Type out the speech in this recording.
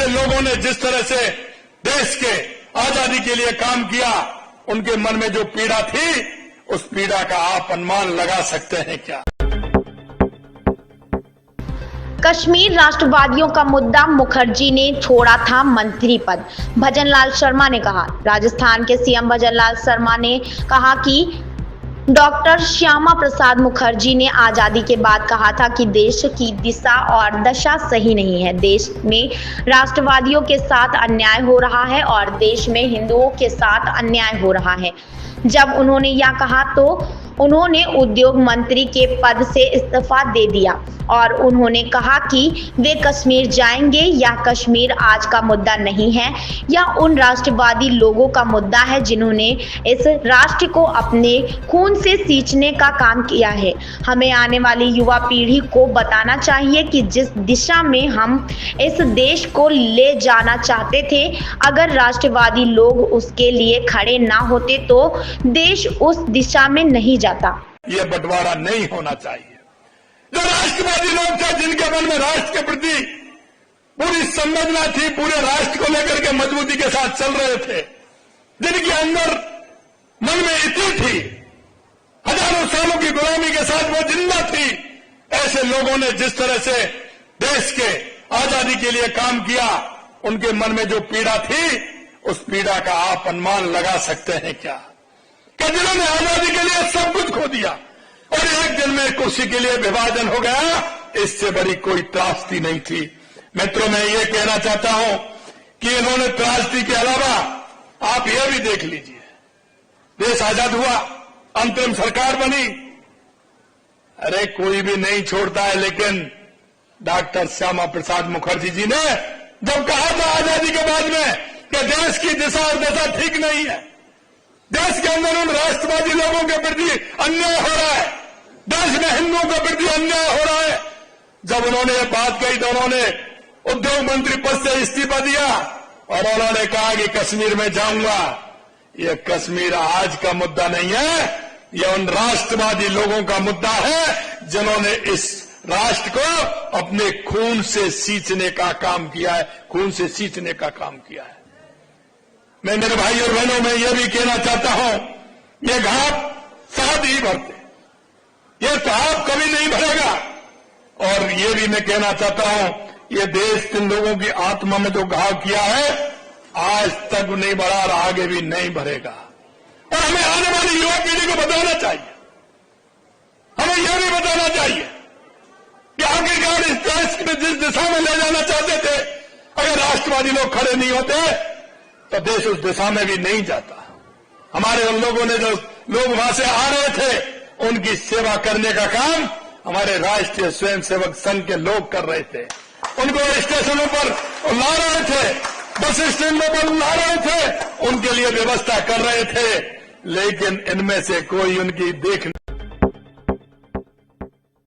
लोगों ने जिस तरह से देश के आजादी के लिए काम किया, उनके मन में जो पीड़ा थी, उस पीड़ा का आप अनुमान लगा सकते हैं क्या? कश्मीर राष्ट्रवादियों का मुद्दा, मुखर्जी ने छोड़ा था मंत्री पद, भजनलाल शर्मा ने कहा। राजस्थान के सीएम भजनलाल शर्मा ने कहा कि डॉक्टर श्यामा प्रसाद मुखर्जी ने आजादी के बाद कहा था कि देश की दिशा और दशा सही नहीं है, देश में राष्ट्रवादियों के साथ अन्याय हो रहा है और देश में हिंदुओं के साथ अन्याय हो रहा है। जब उन्होंने यह कहा तो उन्होंने उद्योग मंत्री के पद से इस्तीफा दे दिया और उन्होंने कहा कि वे कश्मीर जाएंगे। यह कश्मीर आज का मुद्दा नहीं है, यह उन राष्ट्रवादी लोगों का मुद्दा है जिन्होंने इस राष्ट्र को अपने खून से सींचने का काम किया है। हमें आने वाली युवा पीढ़ी को बताना चाहिए कि जिस दिशा में हम इस देश को ले जाना चाहते थे, अगर राष्ट्रवादी लोग उसके लिए खड़े ना होते तो देश उस दिशा में नहीं जाता। यह बंटवारा नहीं होना चाहिए। जो राष्ट्रवादी लोग थे, जिनके मन में राष्ट्र के प्रति पूरी संवेदना थी, पूरे राष्ट्र को लेकर के मजबूती के साथ चल रहे थे, जिनके अंदर मन में इतनी थी, हजारों सालों की गुलामी के साथ वो जिंदा थी, ऐसे लोगों ने जिस तरह से देश के आजादी के लिए काम किया, उनके मन में जो पीड़ा थी, उस पीड़ा का आप अनुमान लगा सकते हैं क्या? कि जिन्होंने आजादी के लिए सब कुछ खो दिया और एक दिन में कुर्सी के लिए विभाजन हो गया, इससे बड़ी कोई त्रासदी नहीं थी। मित्रों, मैं ये कहना चाहता हूं कि इन्होंने त्रासदी के अलावा आप ये भी देख लीजिए, देश आजाद हुआ, अंतरिम सरकार बनी, अरे कोई भी नहीं छोड़ता है, लेकिन डॉक्टर श्यामा प्रसाद मुखर्जी जी ने जब कहा था आजादी के बाद में कि देश की दिशा और दशा ठीक नहीं है, देश के अंदर उन राष्ट्रवादी लोगों के प्रति अन्याय हो रहा है, देश में हिंदुओं के प्रति अन्याय हो रहा है, जब उन्होंने ये बात कही तो उन्होंने उद्योग मंत्री पद से इस्तीफा दिया और उन्होंने कहा कि कश्मीर में जाऊंगा। ये कश्मीर आज का मुद्दा नहीं है, यह उन राष्ट्रवादी लोगों का मुद्दा है जिन्होंने इस राष्ट्र को अपने खून से सींचने का काम किया है, खून से सींचने का काम किया है। मैं मेरे भाई और बहनों में यह भी कहना चाहता हूं, ये घाव साथ ही भरते, ये घाव कभी नहीं भरेगा। और ये भी मैं कहना चाहता हूं, ये देश इन लोगों की आत्मा में जो घाव किया है, आज तक नहीं बढ़ा और आगे भी नहीं भरेगा। और हमें आने वाली युवा पीढ़ी को बताना चाहिए, हमें यह भी बताना चाहिए कि आखिरकार इस देश में जिस दिशा में ले जाना चाहते थे, अगर राष्ट्रवादी लोग खड़े नहीं होते तो देश उस दिशा में भी नहीं जाता। हमारे उन लोगों ने, जो लोग वहां से आ रहे थे, उनकी सेवा करने का काम हमारे राष्ट्रीय स्वयंसेवक संघ के लोग कर रहे थे। उनको स्टेशनों पर ला रहे थे, बस स्टैंडों पर ला रहे थे, उनके लिए व्यवस्था कर रहे थे, लेकिन इनमें से कोई उनकी देख